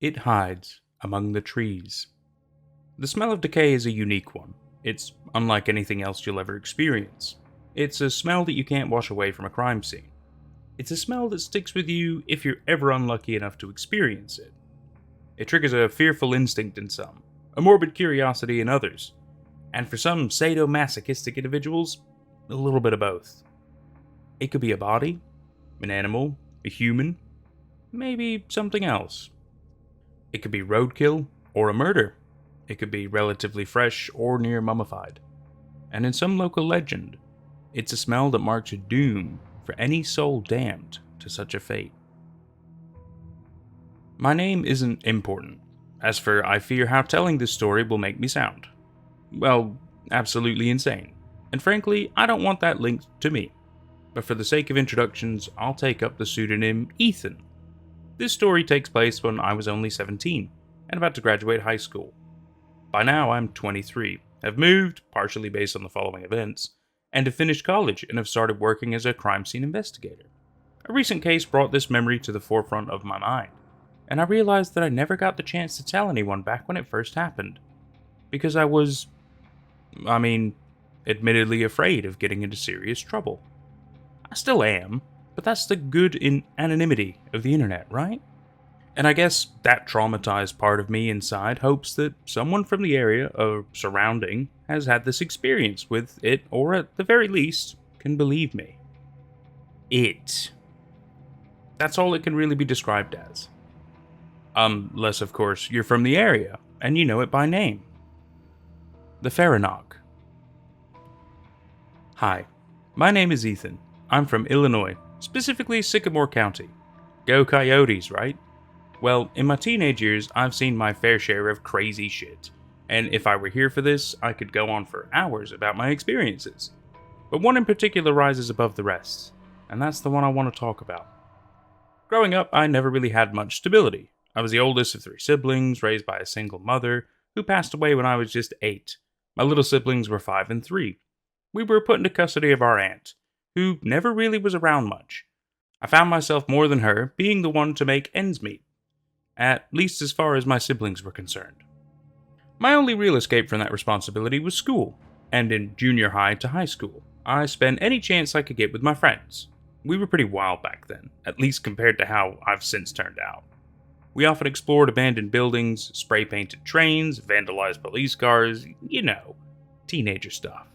It hides among the trees. The smell of decay is a unique one. It's unlike anything else you'll ever experience. It's a smell that you can't wash away from a crime scene. It's a smell that sticks with you if you're ever unlucky enough to experience it. It triggers a fearful instinct in some, a morbid curiosity in others, and for some sadomasochistic individuals, a little bit of both. It could be a body, an animal, a human, maybe something else. It could be roadkill or a murder. It could be relatively fresh or near mummified. And in some local legend, it's a smell that marks doom for any soul damned to such a fate. My name isn't important, as for I fear how telling this story will make me sound. Well, absolutely insane. And frankly, I don't want that linked to me. But for the sake of introductions, I'll take up the pseudonym Ethan. This story takes place when I was only 17, and about to graduate high school. By now I'm 23, have moved, partially based on the following events, and have finished college and have started working as a crime scene investigator. A recent case brought this memory to the forefront of my mind, and I realized that I never got the chance to tell anyone back when it first happened. Because I was, admittedly afraid of getting into serious trouble. I still am, but that's the good in anonymity of the internet, right? And I guess that traumatized part of me inside hopes that someone from the area or surrounding has had this experience with it, or at the very least, can believe me. It. That's all it can really be described as. Unless, of course, you're from the area, and you know it by name. The Farino. Hi, my name is Ethan. I'm from Illinois, specifically Sycamore County. Go Coyotes, right? Well, in my teenage years, I've seen my fair share of crazy shit, and if I were here for this, I could go on for hours about my experiences. But one in particular rises above the rest, and that's the one I want to talk about. Growing up, I never really had much stability. I was the oldest of 3 siblings, raised by a single mother, who passed away when I was just 8. My little siblings were 5 and 3. We were put into custody of our aunt, who never really was around much. I found myself more than her being the one to make ends meet, at least as far as my siblings were concerned. My only real escape from that responsibility was school, and in junior high to high school, I spent any chance I could get with my friends. We were pretty wild back then, at least compared to how I've since turned out. We often explored abandoned buildings, spray-painted trains, vandalized police cars, teenager stuff.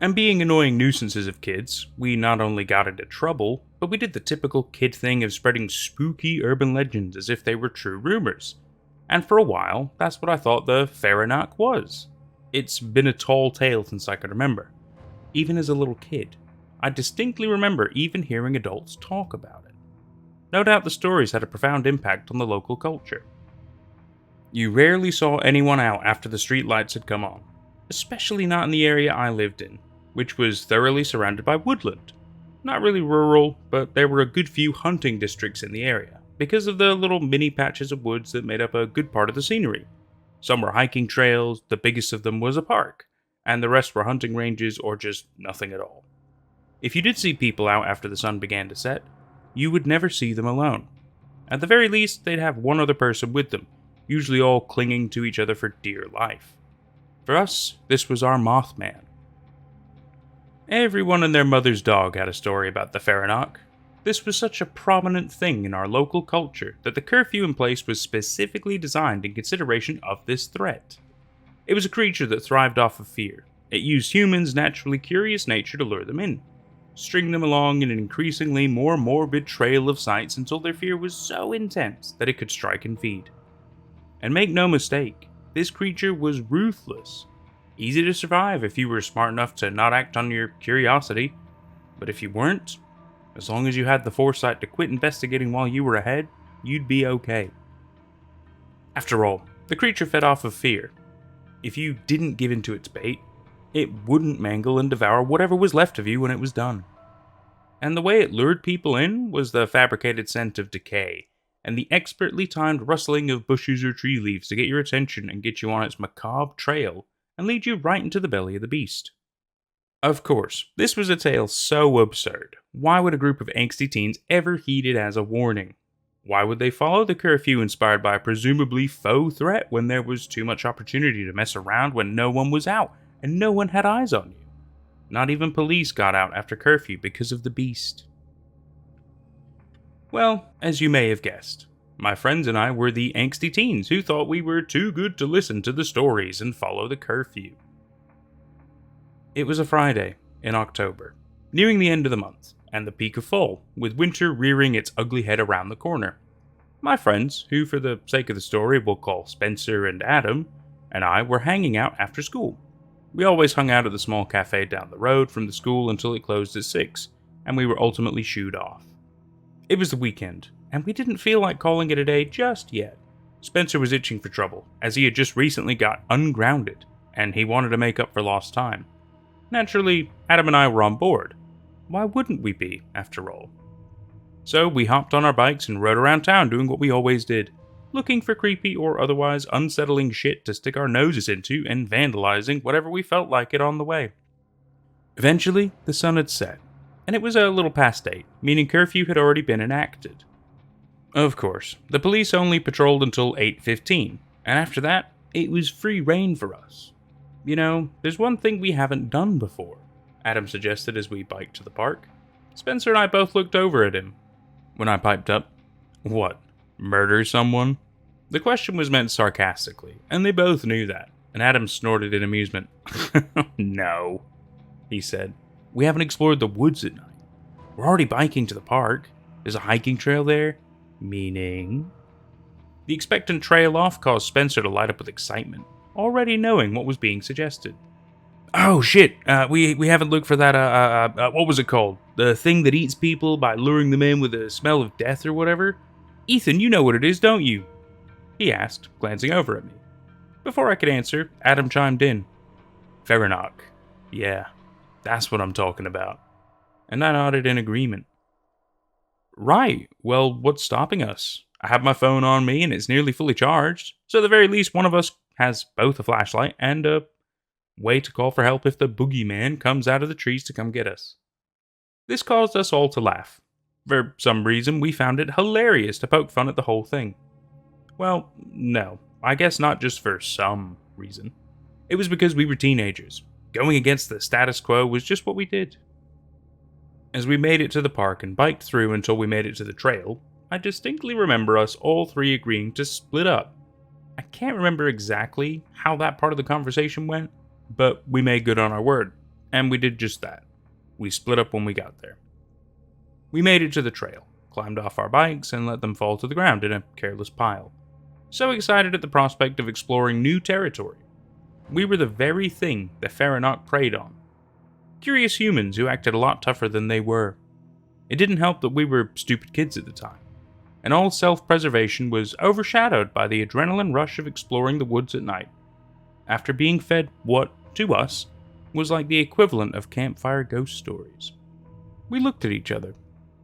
And being annoying nuisances of kids, we not only got into trouble, but we did the typical kid thing of spreading spooky urban legends as if they were true rumors. And for a while, that's what I thought the Farino was. It's been a tall tale since I can remember. Even as a little kid, I distinctly remember even hearing adults talk about it. No doubt the stories had a profound impact on the local culture. You rarely saw anyone out after the street lights had come on, especially not in the area I lived in, which was thoroughly surrounded by woodland. Not really rural, but there were a good few hunting districts in the area, because of the little mini patches of woods that made up a good part of the scenery. Some were hiking trails, the biggest of them was a park, and the rest were hunting ranges or just nothing at all. If you did see people out after the sun began to set, you would never see them alone. At the very least, they'd have one other person with them, usually all clinging to each other for dear life. For us, this was our Mothman. Everyone and their mother's dog had a story about the Farino. This was such a prominent thing in our local culture that the curfew in place was specifically designed in consideration of this threat. It was a creature that thrived off of fear. It used humans' naturally curious nature to lure them in, string them along in an increasingly more morbid trail of sights until their fear was so intense that it could strike and feed. And make no mistake, this creature was ruthless. Easy to survive if you were smart enough to not act on your curiosity, but if you weren't, as long as you had the foresight to quit investigating while you were ahead, you'd be okay. After all, the creature fed off of fear. If you didn't give in to its bait, it wouldn't mangle and devour whatever was left of you when it was done. And the way it lured people in was the fabricated scent of decay, and the expertly timed rustling of bushes or tree leaves to get your attention and get you on its macabre trail and lead you right into the belly of the beast. Of course, this was a tale so absurd. Why would a group of angsty teens ever heed it as a warning? Why would they follow the curfew inspired by a presumably faux threat when there was too much opportunity to mess around when no one was out and no one had eyes on you? Not even police got out after curfew because of the beast. Well, as you may have guessed, my friends and I were the angsty teens who thought we were too good to listen to the stories and follow the curfew. It was a Friday in October, nearing the end of the month, and the peak of fall, with winter rearing its ugly head around the corner. My friends, who for the sake of the story we'll call Spencer and Adam, and I were hanging out after school. We always hung out at the small cafe down the road from the school until it closed at 6, and we were ultimately shooed off. It was the weekend, and we didn't feel like calling it a day just yet. Spencer was itching for trouble, as he had just recently got ungrounded, and he wanted to make up for lost time. Naturally, Adam and I were on board. Why wouldn't we be, after all? So we hopped on our bikes and rode around town doing what we always did, looking for creepy or otherwise unsettling shit to stick our noses into and vandalizing whatever we felt like it on the way. Eventually, the sun had set, and it was a little past 8, meaning curfew had already been enacted. Of course, the police only patrolled until 8:15, and after that, it was free reign for us. You know, there's one thing we haven't done before, Adam suggested as we biked to the park. Spencer and I both looked over at him. When I piped up, "What, murder someone?" The question was meant sarcastically, and they both knew that, and Adam snorted in amusement. "No," he said. "We haven't explored the woods at night. We're already biking to the park. There's a hiking trail there." Meaning? The expectant trail off caused Spencer to light up with excitement, already knowing what was being suggested. "Oh shit, we haven't looked for that, what was it called? The thing that eats people by luring them in with a smell of death or whatever? Ethan, you know what it is, don't you?" he asked, glancing over at me. Before I could answer, Adam chimed in. "Farino. Yeah, that's what I'm talking about." And I nodded in agreement. "Right, well, what's stopping us? I have my phone on me and it's nearly fully charged, so at the very least one of us has both a flashlight and a way to call for help if the boogeyman comes out of the trees to come get us." This caused us all to laugh. For some reason, we found it hilarious to poke fun at the whole thing. Well, no, I guess not just for some reason. It was because we were teenagers. Going against the status quo was just what we did. As we made it to the park and biked through until we made it to the trail, I distinctly remember us all three agreeing to split up. I can't remember exactly how that part of the conversation went, but we made good on our word, and we did just that. We split up when we got there. We made it to the trail, climbed off our bikes, and let them fall to the ground in a careless pile. So excited at the prospect of exploring new territory. We were the very thing the Farino preyed on. Curious humans who acted a lot tougher than they were. It didn't help that we were stupid kids at the time, and all self-preservation was overshadowed by the adrenaline rush of exploring the woods at night, after being fed what, to us, was like the equivalent of campfire ghost stories. We looked at each other,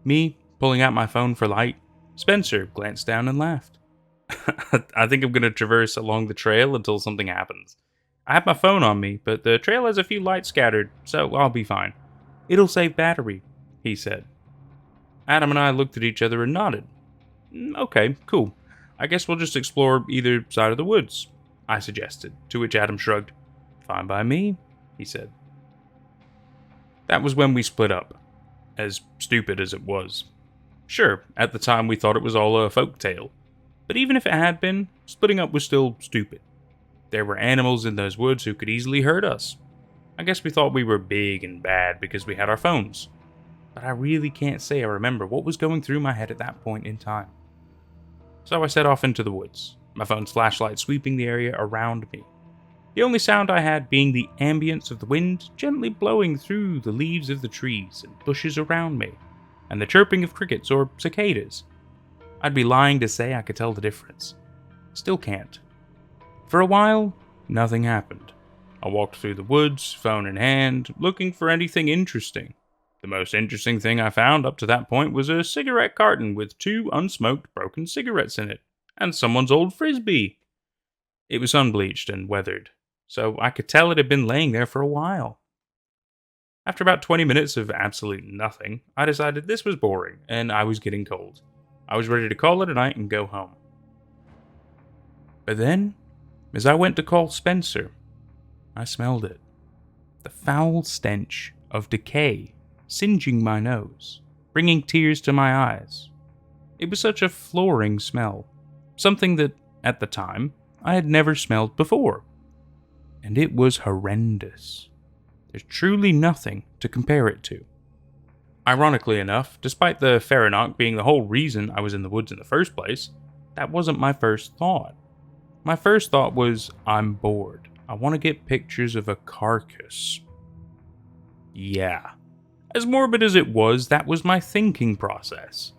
me pulling out my phone for light. Spencer glanced down and laughed. "I think I'm going to traverse along the trail until something happens. I have my phone on me, but the trail has a few lights scattered, so I'll be fine. It'll save battery," he said. Adam and I looked at each other and nodded. "Okay, cool. I guess we'll just explore either side of the woods," I suggested, to which Adam shrugged. "Fine by me," he said. That was when we split up, as stupid as it was. Sure, at the time we thought it was all a folk tale, but even if it had been, splitting up was still stupid. There were animals in those woods who could easily hurt us. I guess we thought we were big and bad because we had our phones, but I really can't say I remember what was going through my head at that point in time. So I set off into the woods, my phone's flashlight sweeping the area around me. The only sound I had being the ambience of the wind gently blowing through the leaves of the trees and bushes around me, and the chirping of crickets or cicadas. I'd be lying to say I could tell the difference. Still can't. For a while, nothing happened. I walked through the woods, phone in hand, looking for anything interesting. The most interesting thing I found up to that point was a cigarette carton with 2 unsmoked broken cigarettes in it, and someone's old frisbee. It was unbleached and weathered, so I could tell it had been laying there for a while. After about 20 minutes of absolute nothing, I decided this was boring, and I was getting cold. I was ready to call it a night and go home. But then, as I went to call Spencer, I smelled it. The foul stench of decay singeing my nose, bringing tears to my eyes. It was such a flooring smell, something that, at the time, I had never smelled before. And it was horrendous. There's truly nothing to compare it to. Ironically enough, despite the Farino being the whole reason I was in the woods in the first place, that wasn't my first thought. My first thought was, I'm bored. I want to get pictures of a carcass. Yeah. As morbid as it was, that was my thinking process.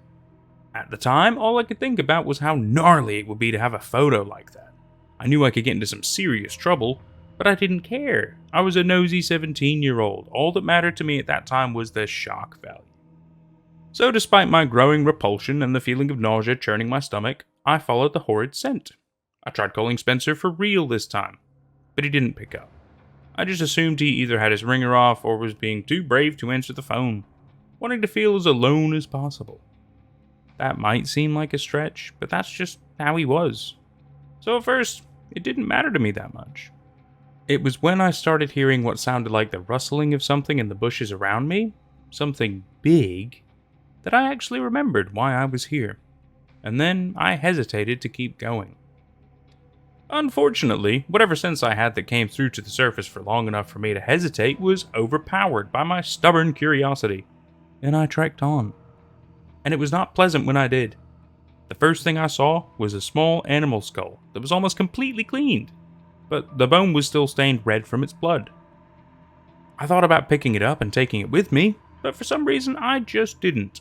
At the time, all I could think about was how gnarly it would be to have a photo like that. I knew I could get into some serious trouble, but I didn't care. I was a nosy 17-year-old. All that mattered to me at that time was the shock value. So despite my growing repulsion and the feeling of nausea churning my stomach, I followed the horrid scent. I tried calling Spencer for real this time, but he didn't pick up. I just assumed he either had his ringer off or was being too brave to answer the phone, wanting to feel as alone as possible. That might seem like a stretch, but that's just how he was. So at first, it didn't matter to me that much. It was when I started hearing what sounded like the rustling of something in the bushes around me, something big, that I actually remembered why I was here. And then I hesitated to keep going. Unfortunately, whatever sense I had that came through to the surface for long enough for me to hesitate was overpowered by my stubborn curiosity, and I trekked on. And it was not pleasant when I did. The first thing I saw was a small animal skull that was almost completely cleaned, but the bone was still stained red from its blood. I thought about picking it up and taking it with me, but for some reason I just didn't.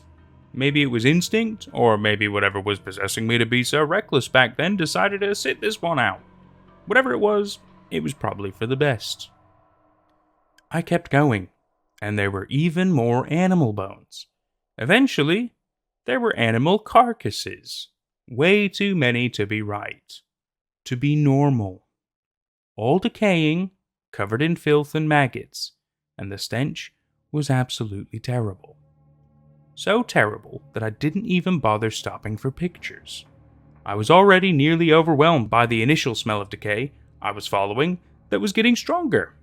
Maybe it was instinct, or maybe whatever was possessing me to be so reckless back then decided to sit this one out. Whatever it was probably for the best. I kept going, and there were even more animal bones. Eventually, there were animal carcasses. Way too many to be right. To be normal. All decaying, covered in filth and maggots, and the stench was absolutely terrible. So terrible that I didn't even bother stopping for pictures. I was already nearly overwhelmed by the initial smell of decay I was following that was getting stronger.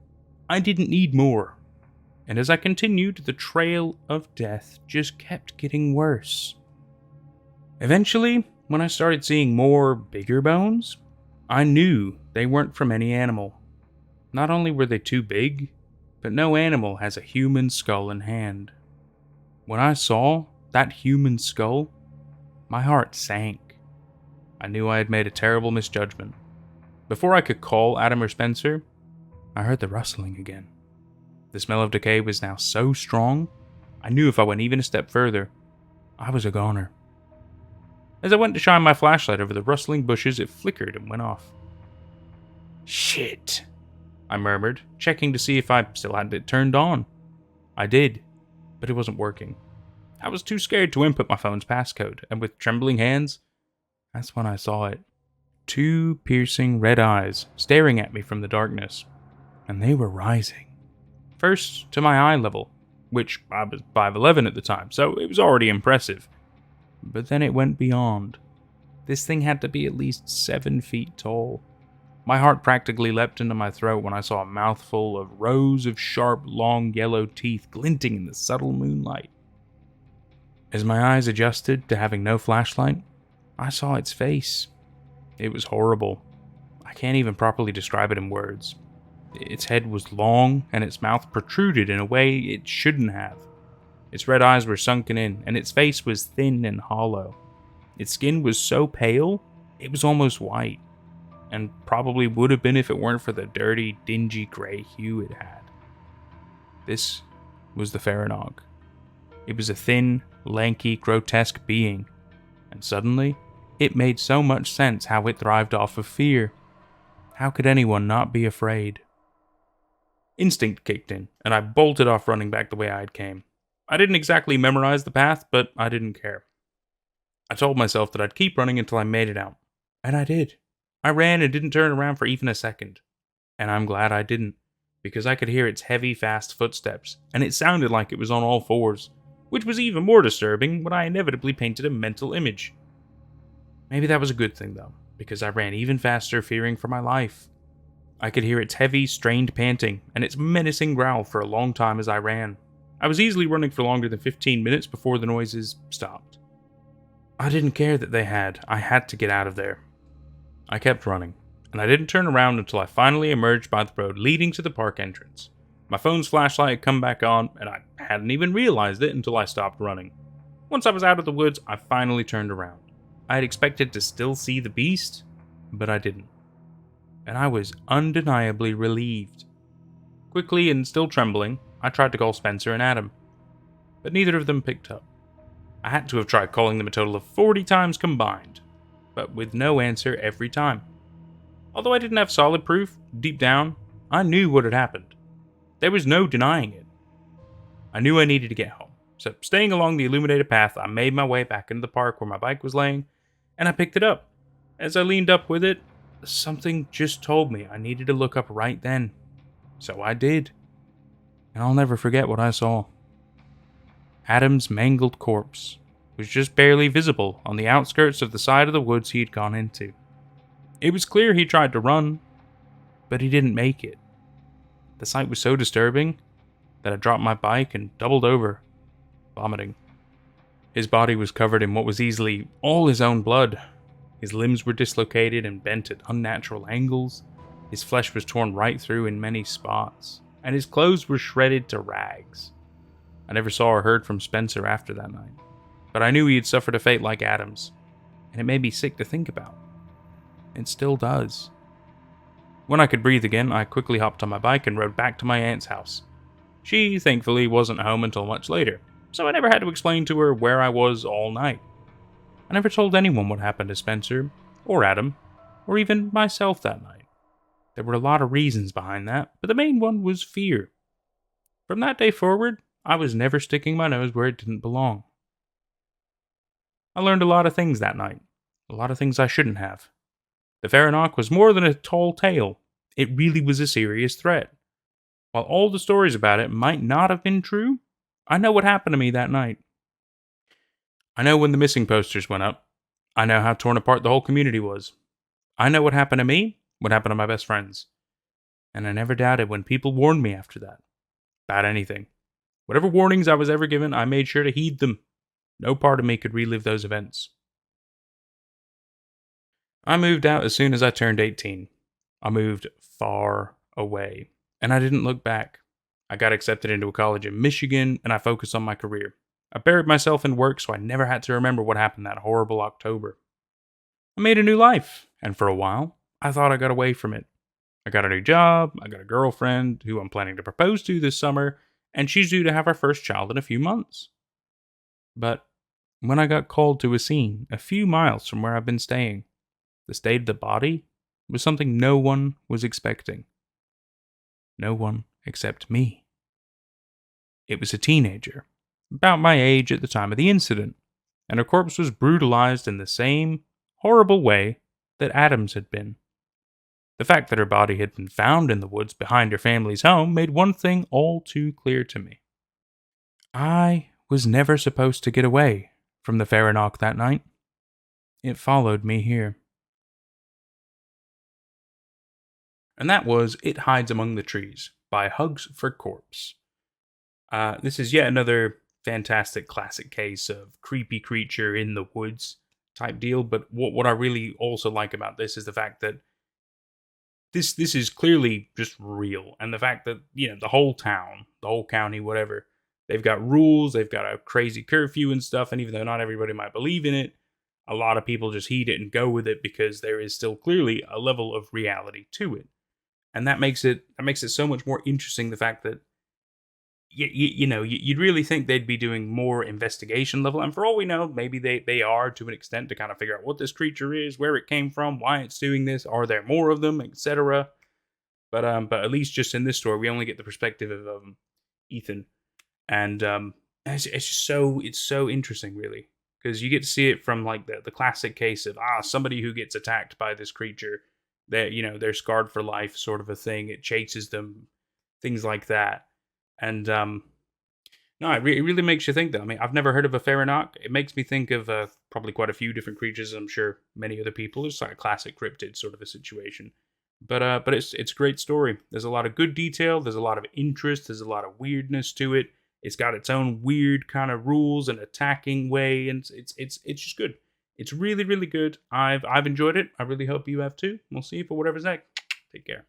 I didn't need more. And as I continued, the trail of death just kept getting worse. Eventually, when I started seeing more bigger bones, I knew they weren't from any animal. Not only were they too big, but no animal has a human skull in hand. When I saw that human skull, my heart sank. I knew I had made a terrible misjudgment. Before I could call Adam or Spencer, I heard the rustling again. The smell of decay was now so strong, I knew if I went even a step further, I was a goner. As I went to shine my flashlight over the rustling bushes, it flickered and went off. Shit, I murmured, checking to see if I still had it turned on. I did, but it wasn't working. I was too scared to input my phone's passcode, and with trembling hands, that's when I saw it. 2 piercing red eyes staring at me from the darkness, and they were rising. First to my eye level, which I was 5'11" at the time, so it was already impressive. But then it went beyond. This thing had to be at least 7 feet tall. My heart practically leapt into my throat when I saw a mouthful of rows of sharp, long yellow teeth glinting in the subtle moonlight. As my eyes adjusted to having no flashlight, I saw its face. It was horrible. I can't even properly describe it in words. Its head was long, and its mouth protruded in a way it shouldn't have. Its red eyes were sunken in, and its face was thin and hollow. Its skin was so pale, it was almost white, and probably would have been if it weren't for the dirty, dingy gray hue it had. This was the Farino. It was a thin, lanky, grotesque being, and suddenly, it made so much sense how it thrived off of fear. How could anyone not be afraid? Instinct kicked in, and I bolted off running back the way I had came. I didn't exactly memorize the path, but I didn't care. I told myself that I'd keep running until I made it out. And I did. I ran and didn't turn around for even a second. And I'm glad I didn't, because I could hear its heavy, fast footsteps, and it sounded like it was on all fours, which was even more disturbing when I inevitably painted a mental image. Maybe that was a good thing, though, because I ran even faster, fearing for my life. I could hear its heavy, strained panting, and its menacing growl for a long time as I ran. I was easily running for longer than 15 minutes before the noises stopped. I didn't care that they had. I had to get out of there. I kept running, and I didn't turn around until I finally emerged by the road leading to the park entrance. My phone's flashlight had come back on, and I hadn't even realized it until I stopped running. Once I was out of the woods, I finally turned around. I had expected to still see the beast, but I didn't. And I was undeniably relieved. Quickly and still trembling, I tried to call Spencer and Adam, but neither of them picked up. I had to have tried calling them a total of 40 times combined, but with no answer every time. Although I didn't have solid proof, deep down, I knew what had happened. There was no denying it. I knew I needed to get home, so staying along the illuminated path, I made my way back into the park where my bike was laying, and I picked it up. As I leaned up with it, something just told me I needed to look up right then. So I did. And I'll never forget what I saw. Adam's mangled corpse was just barely visible on the outskirts of the side of the woods he had gone into. It was clear he tried to run, but he didn't make it. The sight was so disturbing that I dropped my bike and doubled over, vomiting. His body was covered in what was easily all his own blood. His limbs were dislocated and bent at unnatural angles. His flesh was torn right through in many spots, and his clothes were shredded to rags. I never saw or heard from Spencer after that night, but I knew he had suffered a fate like Adam's, and it made me sick to think about. It still does. When I could breathe again, I quickly hopped on my bike and rode back to my aunt's house. She, thankfully, wasn't home until much later, so I never had to explain to her where I was all night. I never told anyone what happened to Spencer, or Adam, or even myself that night. There were a lot of reasons behind that, but the main one was fear. From that day forward, I was never sticking my nose where it didn't belong. I learned a lot of things that night, a lot of things I shouldn't have. The Farino was more than a tall tale. It really was a serious threat. While all the stories about it might not have been true, I know what happened to me that night. I know when the missing posters went up. I know how torn apart the whole community was. I know what happened to me, what happened to my best friends. And I never doubted when people warned me after that. About anything. Whatever warnings I was ever given, I made sure to heed them. No part of me could relive those events. I moved out as soon as I turned 18. I moved far away, and I didn't look back. I got accepted into a college in Michigan, and I focused on my career. I buried myself in work so I never had to remember what happened that horrible October. I made a new life, and for a while, I thought I got away from it. I got a new job, I got a girlfriend who I'm planning to propose to this summer, and she's due to have our first child in a few months. But when I got called to a scene a few miles from where I've been staying, the state of the body was something no one was expecting. No one except me. It was a teenager, about my age at the time of the incident, and her corpse was brutalized in the same horrible way that Adam's had been. The fact that her body had been found in the woods behind her family's home made one thing all too clear to me. I was never supposed to get away from the Farino that night. It followed me here. And that was It Hides Among the Trees by HugsForCorpse. This is yet another fantastic classic case of creepy creature in the woods type deal, but what I really also like about this is the fact that this is clearly just real, and the fact that, the whole town, the whole county, whatever, they've got rules, they've got a crazy curfew and stuff, and even though not everybody might believe in it, a lot of people just heed it and go with it because there is still clearly a level of reality to it. And that makes it so much more interesting, the fact that you'd really think they'd be doing more investigation level, and for all we know, maybe they are to an extent to kind of figure out what this creature is, where it came from, why it's doing this, are there more of them, etc. But at least just in this story, we only get the perspective of Ethan, and it's just so interesting, really, because you get to see it from like the classic case of somebody who gets attacked by this creature, that they're scarred for life, sort of a thing. It chases them, things like that. And No, it really makes you think, though. I mean, I've never heard of a Farinock. It makes me think of probably quite a few different creatures. I'm sure many other people. It's like a classic cryptid sort of a situation. But it's a great story. There's a lot of good detail. There's a lot of interest. There's a lot of weirdness to it. It's got its own weird kind of rules and attacking way, and it's just good. It's really really good. I've enjoyed it. I really hope you have too. We'll see you for whatever's next. Take care.